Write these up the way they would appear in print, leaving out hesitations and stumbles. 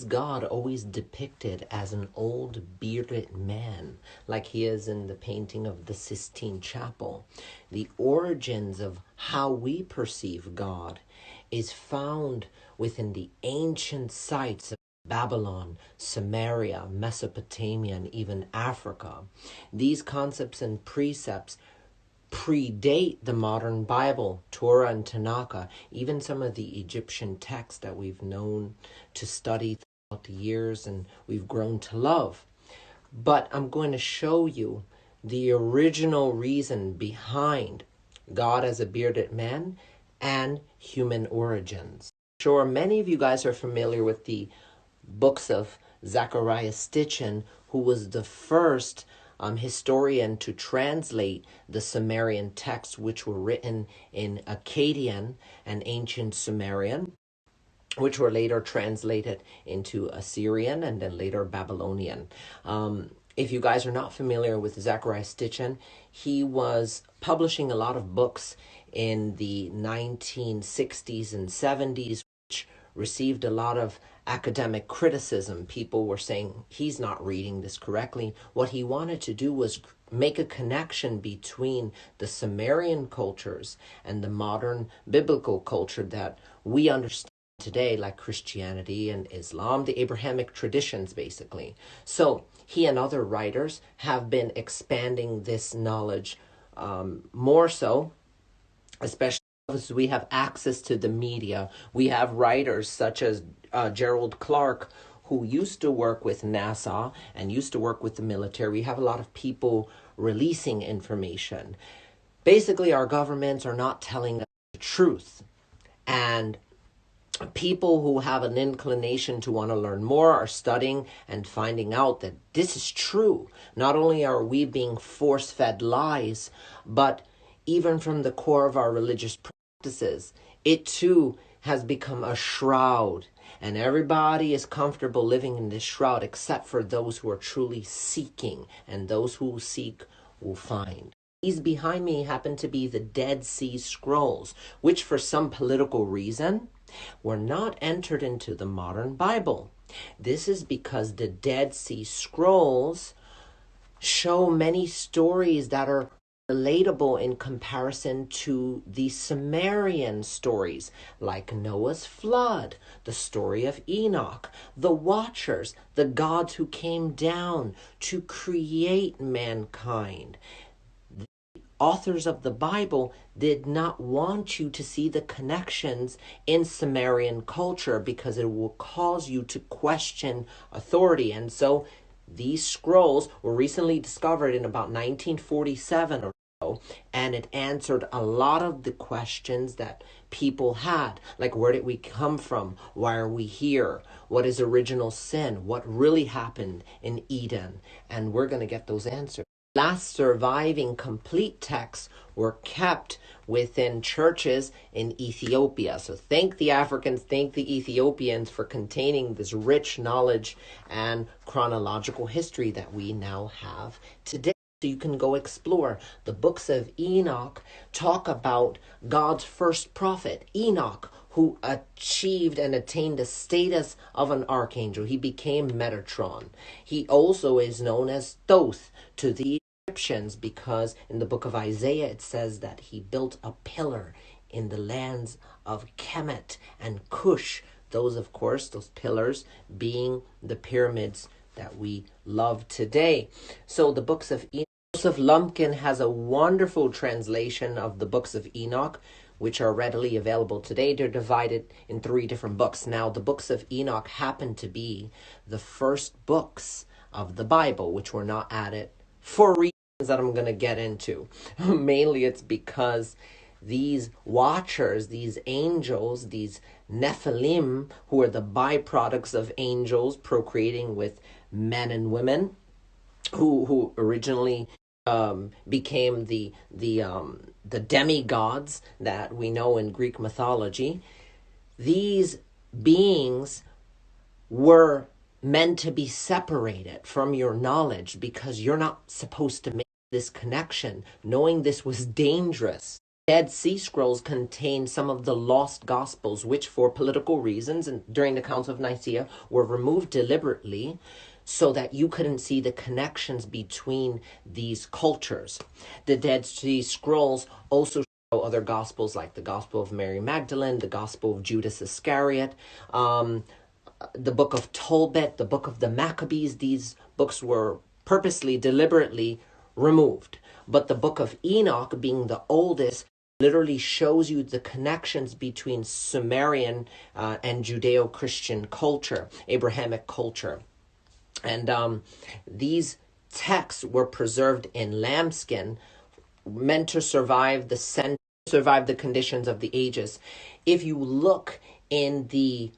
God always depicted as an old bearded man, like he is in the painting of the Sistine Chapel. The origins of how we perceive God is found within the ancient sites of Babylon, Samaria, Mesopotamia, and even Africa. These concepts and precepts predate the modern Bible, Torah and Tanakh, even some of the Egyptian texts that we've known to study throughout the years and we've grown to love. But I'm going to show you the original reason behind God as a bearded man and human origins. Sure, many of you guys are familiar with the books of Zechariah Stitchin, who was the first historian to translate the Sumerian texts, which were written in Akkadian and ancient Sumerian, which were later translated into Assyrian and then later Babylonian. If you guys are not familiar with Zechariah Stitchin, he was publishing a lot of books in the 1960s and 70s, which received a lot of academic criticism. People were saying he's not reading this correctly. What he wanted to do was make a connection between the Sumerian cultures and the modern biblical culture that we understand today, like Christianity and Islam, the Abrahamic traditions, basically. So he and other writers have been expanding this knowledge more so, especially as we have access to the media. We have writers such as Gerald Clark, who used to work with NASA and used to work with the military. We have a lot of people releasing information. Basically, our governments are not telling us the truth. And people who have an inclination to want to learn more are studying and finding out that this is true. Not only are we being force-fed lies, but even from the core of our religious practices, it too has become a shroud. And everybody is comfortable living in this shroud except for those who are truly seeking. And those who seek will find. These behind me happen to be the Dead Sea Scrolls, which for some political reason were not entered into the modern Bible. This is because the Dead Sea Scrolls show many stories that are relatable in comparison to the Sumerian stories, like Noah's flood, the story of Enoch, the Watchers, the gods who came down to create mankind. Authors of the Bible did not want you to see the connections in Sumerian culture because it will cause you to question authority. And so these scrolls were recently discovered in about 1947 or so, and it answered a lot of the questions that people had, like where did we come from? Why are we here? What is original sin? What really happened in Eden? And we're going to get those answers. Last surviving complete texts were kept within churches in Ethiopia. So thank the Africans, thank the Ethiopians for containing this rich knowledge and chronological history that we now have today. So you can go explore. The books of Enoch talk about God's first prophet, Enoch, who achieved and attained the status of an archangel. He became Metatron. He also is known as Thoth to the Egyptians because in the book of Isaiah it says that he built a pillar in the lands of Kemet and Cush. Those, of course, those pillars being the pyramids that we love today. So the books of Enoch, Joseph Lumpkin has a wonderful translation of the books of Enoch, which are readily available today. They're divided in 3 different books. Now, the books of Enoch happen to be the first books of the Bible, which were not added for reasons that I'm going to get into. Mainly it's because these watchers, these angels, these Nephilim, who are the byproducts of angels procreating with men and women, who originally became the demigods that we know in Greek mythology. These beings were meant to be separated from your knowledge because you're not supposed to make this connection. Knowing this was dangerous. Dead Sea Scrolls contain some of the lost Gospels, which for political reasons and during the Council of Nicaea were removed deliberately so that you couldn't see the connections between these cultures. The Dead Sea Scrolls also show other Gospels like the Gospel of Mary Magdalene, the Gospel of Judas Iscariot, the book of Tobit, the book of the Maccabees. These books were purposely, deliberately removed. But the book of Enoch, being the oldest, literally shows you the connections between Sumerian and Judeo-Christian culture, Abrahamic culture. And these texts were preserved in lambskin, meant to survive the conditions of the ages. If you look in the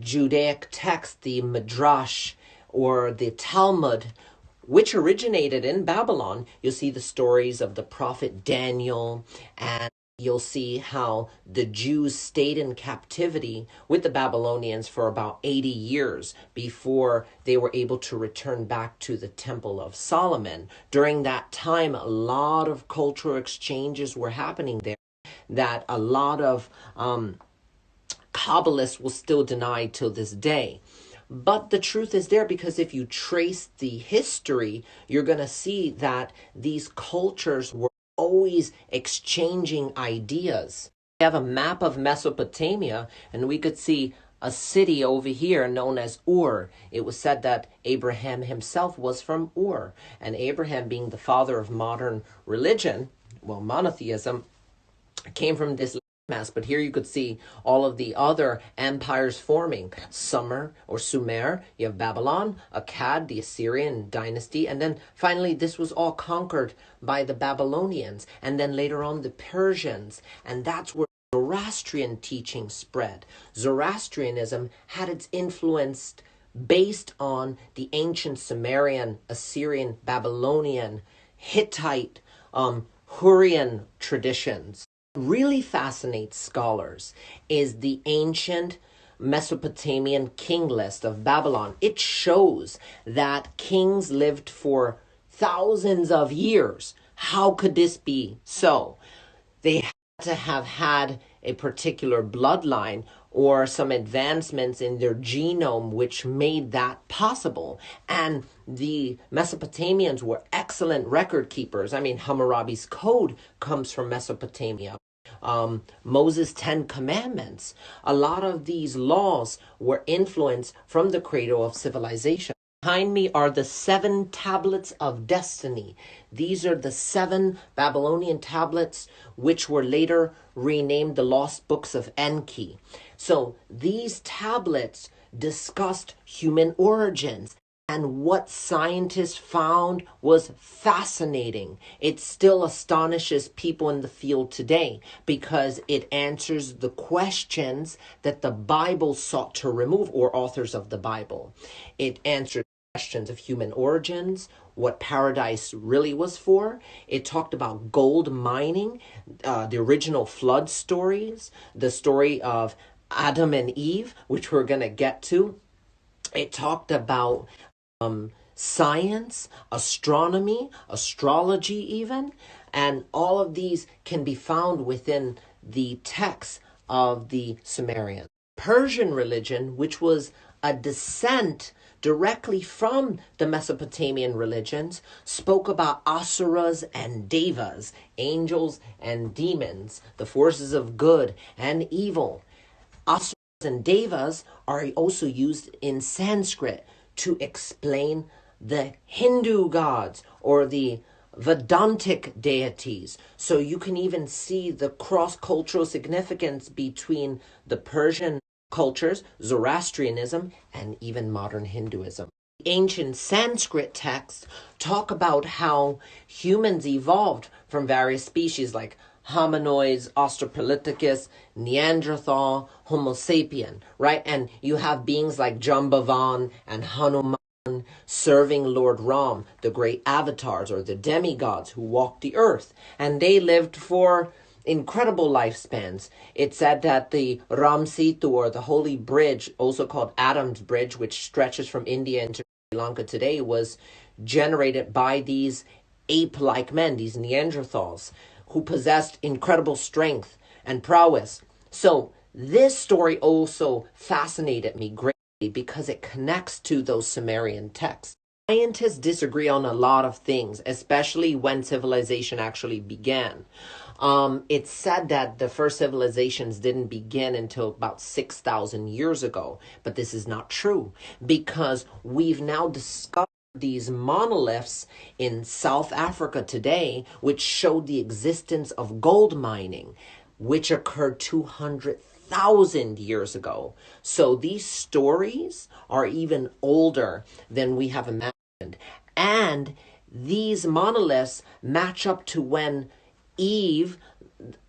Judaic text, the Midrash or the Talmud, which originated in Babylon, you'll see the stories of the prophet Daniel, and you'll see how the Jews stayed in captivity with the Babylonians for about 80 years before they were able to return back to the Temple of Solomon. During that time, a lot of cultural exchanges were happening there that a lot of Kabbalists will still deny till this day. But the truth is there, because if you trace the history, you're going to see that these cultures were always exchanging ideas. We have a map of Mesopotamia, and we could see a city over here known as Ur. It was said that Abraham himself was from Ur, and Abraham, being the father of modern religion, well, monotheism, came from this mass. But here you could see all of the other empires forming. Sumer or Sumer, you have Babylon, Akkad, the Assyrian dynasty, and then finally this was all conquered by the Babylonians, and then later on the Persians, and that's where Zoroastrian teaching spread. Zoroastrianism had its influence based on the ancient Sumerian, Assyrian, Babylonian, Hittite, Hurrian traditions. Really fascinates scholars is the ancient Mesopotamian king list of Babylon. It shows that kings lived for thousands of years. How could this be so? They had to have had a particular bloodline or some advancements in their genome which made that possible. And the Mesopotamians were excellent record keepers. I mean, Hammurabi's code comes from Mesopotamia. Moses' 10 Commandments. A lot of these laws were influenced from the cradle of civilization. Behind me are the 7 tablets of destiny. These are the 7 Babylonian tablets which were later renamed the Lost Books of Enki. So these tablets discussed human origins, and what scientists found was fascinating. It still astonishes people in the field today because it answers the questions that the Bible sought to remove, or authors of the Bible. It answered questions of human origins, what paradise really was for. It talked about gold mining, the original flood stories, the story of Adam and Eve, which we're going to get to. It talked about science, astronomy, astrology even, and all of these can be found within the texts of the Sumerians. Persian religion, which was a descent directly from the Mesopotamian religions, spoke about asuras and devas, angels and demons, the forces of good and evil. Asuras and devas are also used in Sanskrit to explain the Hindu gods or the Vedantic deities. So you can even see the cross-cultural significance between the Persian cultures, Zoroastrianism, and even modern Hinduism. Ancient Sanskrit texts talk about how humans evolved from various species like hominoids, Australopithecus, Neanderthal, Homo sapien, right? And you have beings like Jambavan and Hanuman serving Lord Ram, the great avatars or the demigods who walked the earth. And they lived for incredible lifespans. It's said that the Ram Setu, or the Holy Bridge, also called Adam's Bridge, which stretches from India into Sri Lanka today, was generated by these ape-like men, these Neanderthals, who possessed incredible strength and prowess. So this story also fascinated me greatly because it connects to those Sumerian texts. Scientists disagree on a lot of things, especially when civilization actually began. It's said that the first civilizations didn't begin until about 6,000 years ago, but this is not true because we've now discovered these monoliths in South Africa today, which showed the existence of gold mining, which occurred 200,000 years ago. So these stories are even older than we have imagined. And these monoliths match up to when Eve,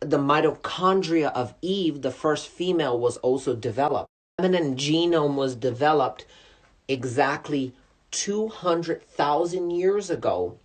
the mitochondria of Eve, the first female, was also developed. The feminine genome was developed exactly 200,000 years ago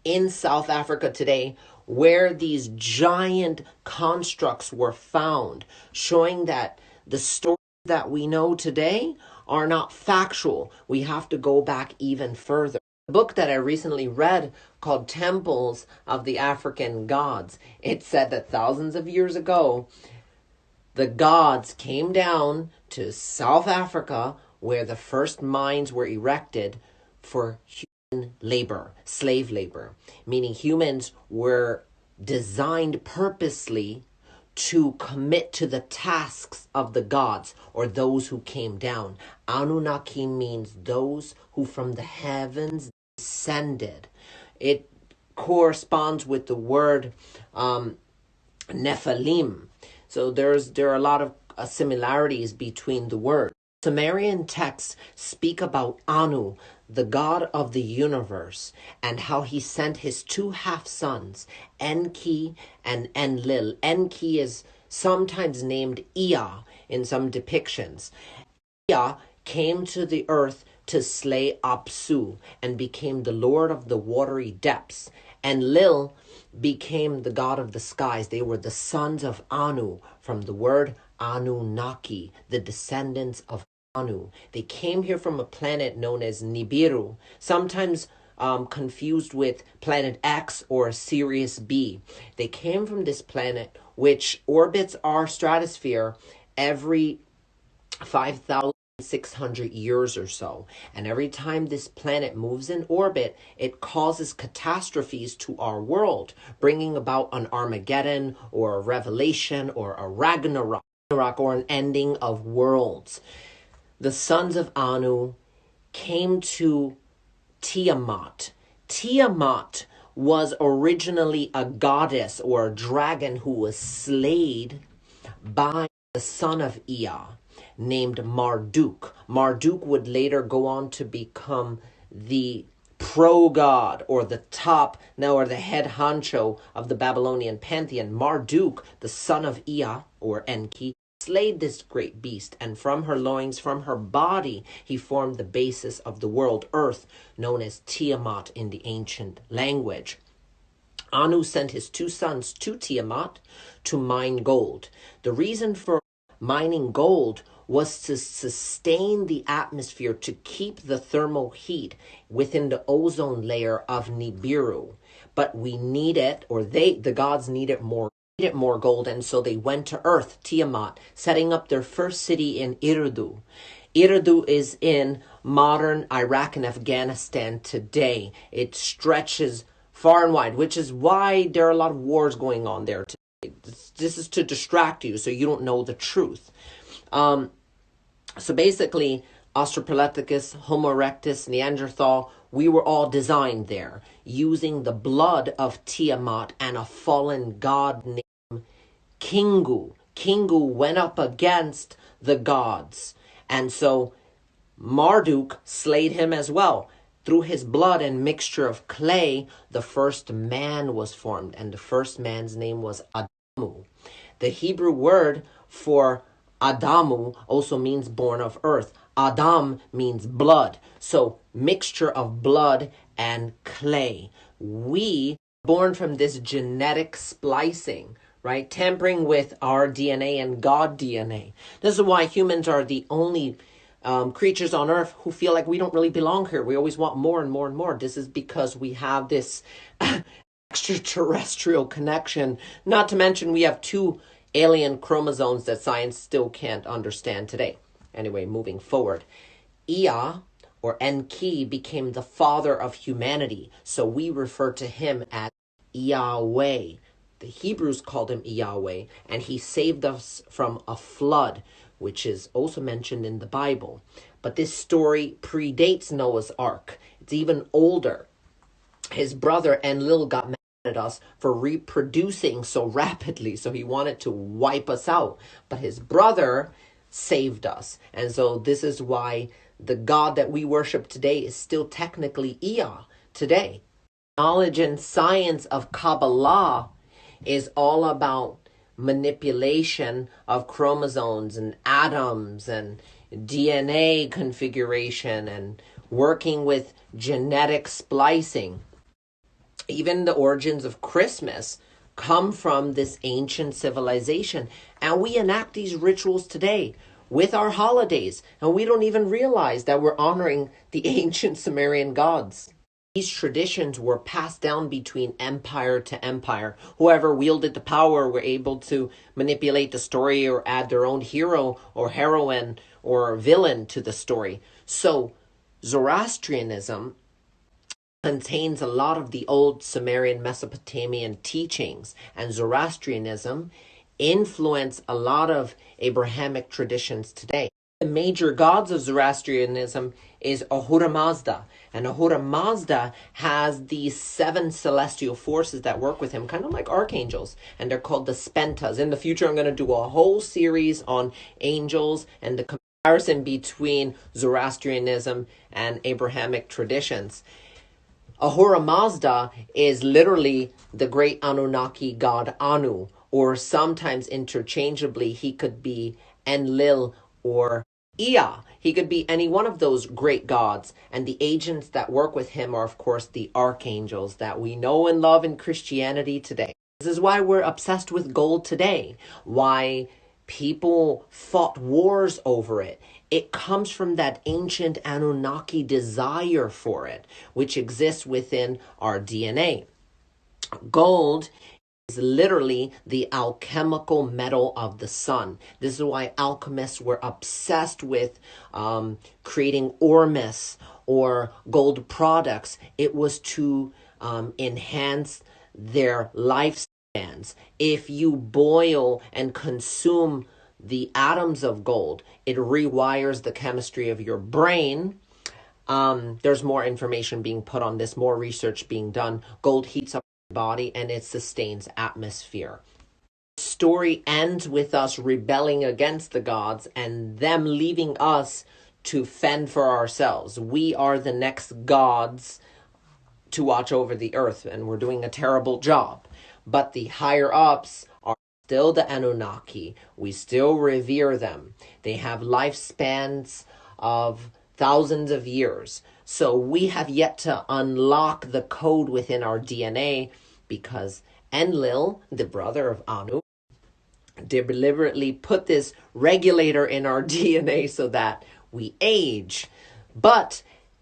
in South Africa today, where these giant constructs were found, showing that the stories that we know today are not factual. We have to go back even further. A book that I recently read called Temples of the African Gods, it said that thousands of years ago, the gods came down to South Africa where the first mines were erected for human labor, slave labor, meaning humans were designed purposely to commit to the tasks of the gods or those who came down. Anunnaki means those who from the heavens descended. It corresponds with the word Nephilim. So there are a lot of similarities between the words. Sumerian texts speak about Anu, the god of the universe, and how he sent his two half-sons, Enki and Enlil. Enki is sometimes named Ea in some depictions. Ea came to the earth to slay Apsu and became the lord of the watery depths. Enlil became the god of the skies. They were the sons of Anu, from the word Anunnaki, the descendants of Anu. They came here from a planet known as Nibiru, sometimes confused with planet X or Sirius B. They came from this planet which orbits our stratosphere every 5,600 years or so. And every time this planet moves in orbit, it causes catastrophes to our world, bringing about an Armageddon or a revelation or a Ragnarok or an ending of worlds. The sons of Anu came to Tiamat. Tiamat was originally a goddess or a dragon who was slayed by the son of Ea, named Marduk. Marduk would later go on to become the pro-god or the top, now or the head honcho of the Babylonian pantheon. Marduk, the son of Ea or Enki, slayed this great beast, and from her loins, from her body, he formed the basis of the world, Earth, known as Tiamat in the ancient language. Anu sent his two sons to Tiamat to mine gold. The reason for mining gold was to sustain the atmosphere, to keep the thermal heat within the ozone layer of Nibiru. But we need it, or the gods needed more gold, and so they went to Earth, Tiamat, setting up their first city in Eridu. Eridu is in modern Iraq and Afghanistan today. It stretches far and wide, which is why there are a lot of wars going on there today. This is to distract you so you don't know the truth. So basically, Australopithecus, Homo erectus, Neanderthal, we were all designed there using the blood of Tiamat and a fallen god named Kingu. Kingu went up against the gods, and so Marduk slayed him as well. Through his blood and mixture of clay, the first man was formed, and the first man's name was Adamu. The Hebrew word for Adamu also means born of earth. Adam means blood. So mixture of blood and clay. We born from this genetic splicing, right? Tampering with our DNA and God DNA. This is why humans are the only creatures on earth who feel like we don't really belong here. We always want more and more and more. This is because we have this extraterrestrial connection. Not to mention we have 2 alien chromosomes that science still can't understand today. Anyway, moving forward. Ea, or Enki, became the father of humanity. So we refer to him as Yahweh. The Hebrews called him Yahweh, and he saved us from a flood, which is also mentioned in the Bible. But this story predates Noah's Ark. It's even older. His brother Enlil got mad at us for reproducing so rapidly, so he wanted to wipe us out. But his brother saved us. And so this is why the God that we worship today is still technically Ea today. Knowledge and science of Kabbalah is all about manipulation of chromosomes and atoms and DNA configuration and working with genetic splicing. Even the origins of Christmas come from this ancient civilization. And we enact these rituals today with our holidays. And we don't even realize that we're honoring the ancient Sumerian gods. These traditions were passed down between empire to empire. Whoever wielded the power were able to manipulate the story or add their own hero or heroine or villain to the story. So Zoroastrianism contains a lot of the old Sumerian Mesopotamian teachings, and Zoroastrianism influenced a lot of Abrahamic traditions today. The major gods of Zoroastrianism is Ahura Mazda, and Ahura Mazda has these 7 celestial forces that work with him, kind of like archangels, and they're called the Spentas. In the future, I'm going to do a whole series on angels and the comparison between Zoroastrianism and Abrahamic traditions. Ahura Mazda is literally the great Anunnaki god Anu, or sometimes interchangeably he could be Enlil or Ea. He could be any one of those great gods, and the agents that work with him are, of course, the archangels that we know and love in Christianity today. This is why we're obsessed with gold today, why people fought wars over it. It comes from that ancient Anunnaki desire for it, which exists within our DNA. Gold is literally the alchemical metal of the sun. This is why alchemists were obsessed with creating ormus or gold products. It was to enhance their lifespans. If you boil and consume the atoms of gold, it rewires the chemistry of your brain. There's more information being put on this, more research being done. Gold heats up the body and it sustains atmosphere. The story ends with us rebelling against the gods and them leaving us to fend for ourselves. We are the next gods to watch over the earth, and we're doing a terrible job. But the higher ups are still the Anunnaki. We still revere them. They have lifespans of thousands of years. So we have yet to unlock the code within our DNA, because Enlil, the brother of Anu, deliberately put this regulator in our DNA so that we age. But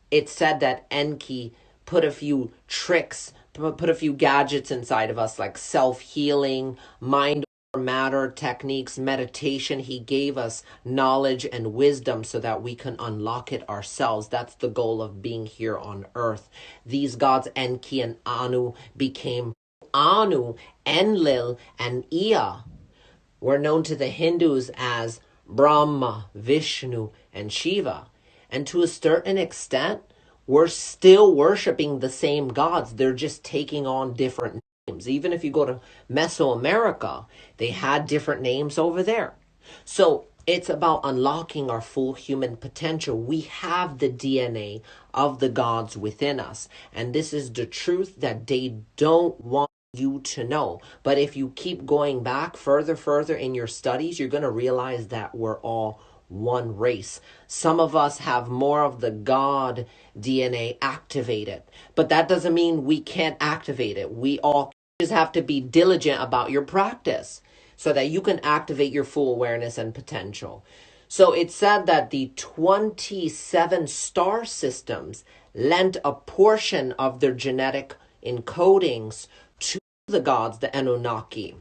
it's said that Enki put a few tricks, put a few gadgets inside of us, like self-healing, mind over matter techniques, meditation. He gave us knowledge and wisdom so that we can unlock it ourselves. That's the goal of being here on earth. These gods, Enki and Anu, became Anu, Enlil, and Ea. Were known to the Hindus as Brahma, Vishnu, and Shiva. And to a certain extent, we're still worshiping the same gods. They're just taking on different names. Even if you go to Mesoamerica, they had different names over there. So it's about unlocking our full human potential. We have the DNA of the gods within us. And this is the truth that they don't want you to know. But if you keep going back further in your studies, you're going to realize that we're all one race. Some of us have more of the God DNA activated, but that doesn't mean we can't activate it. We all just have to be diligent about your practice so that you can activate your full awareness and potential. So it's said that the 27 star systems lent a portion of their genetic encodings to the gods, the Anunnaki,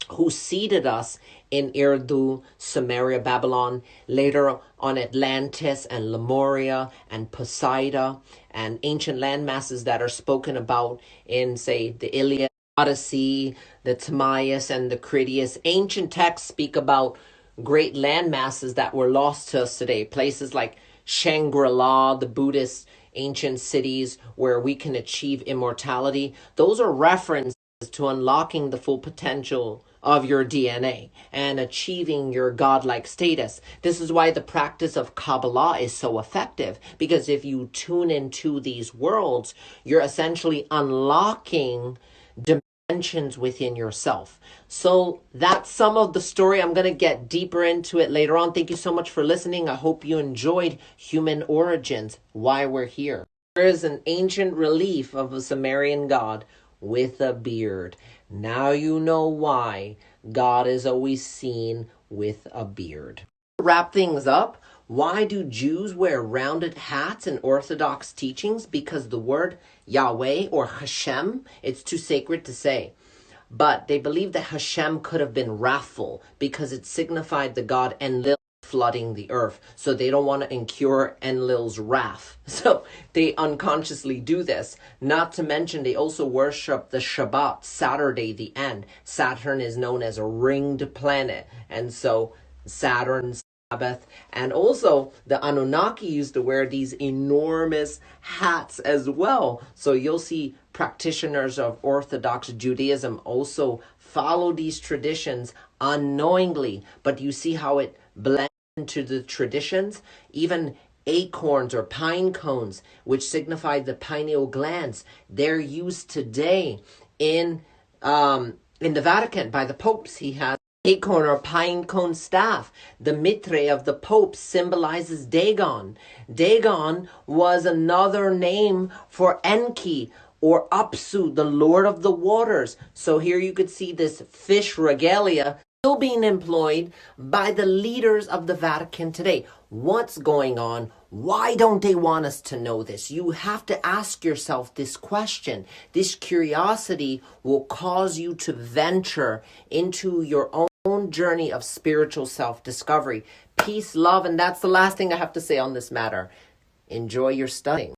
who seeded us in Eridu, Sumeria, Babylon, later on Atlantis and Lemuria and Poseidon, and ancient land masses that are spoken about in, say, the Iliad, Odyssey, the Timaeus, and the Critias. Ancient texts speak about great land masses that were lost to us today, places like Shangri-La, the Buddhist ancient cities where we can achieve immortality. Those are references to unlocking the full potential of your DNA and achieving your godlike status. This is why the practice of Kabbalah is so effective, because if you tune into these worlds, you're essentially unlocking dimensions within yourself. So that's some of the story. I'm going to get deeper into it later on. Thank you so much for listening. I hope you enjoyed human origins, why we're here. There is an ancient relief of a Sumerian god with a beard. Now you know why God is always seen with a beard. To wrap things up, why do Jews wear rounded hats in Orthodox teachings? Because the word Yahweh or Hashem, it's too sacred to say. But they believe that Hashem could have been wrathful because it signified the god Enlil flooding the earth. So they don't want to incur Enlil's wrath. So they unconsciously do this. Not to mention they also worship the Shabbat, Saturday, the end. Saturn is known as a ringed planet. And so Saturn, Sabbath, and also the Anunnaki used to wear these enormous hats as well. So you'll see practitioners of Orthodox Judaism also follow these traditions unknowingly. But you see how it blends into the traditions. Even acorns or pine cones, which signify the pineal glands, they're used today in the Vatican by the popes. He has acorn or pine cone staff. The mitre of the Pope symbolizes Dagon. Dagon was another name for Enki or Apsu, the Lord of the Waters. So here you could see this fish regalia still being employed by the leaders of the Vatican today. What's going on? Why don't they want us to know this? You have to ask yourself this question. This curiosity will cause you to venture into your own journey of spiritual self-discovery. Peace, love, and that's the last thing I have to say on this matter. Enjoy your studying.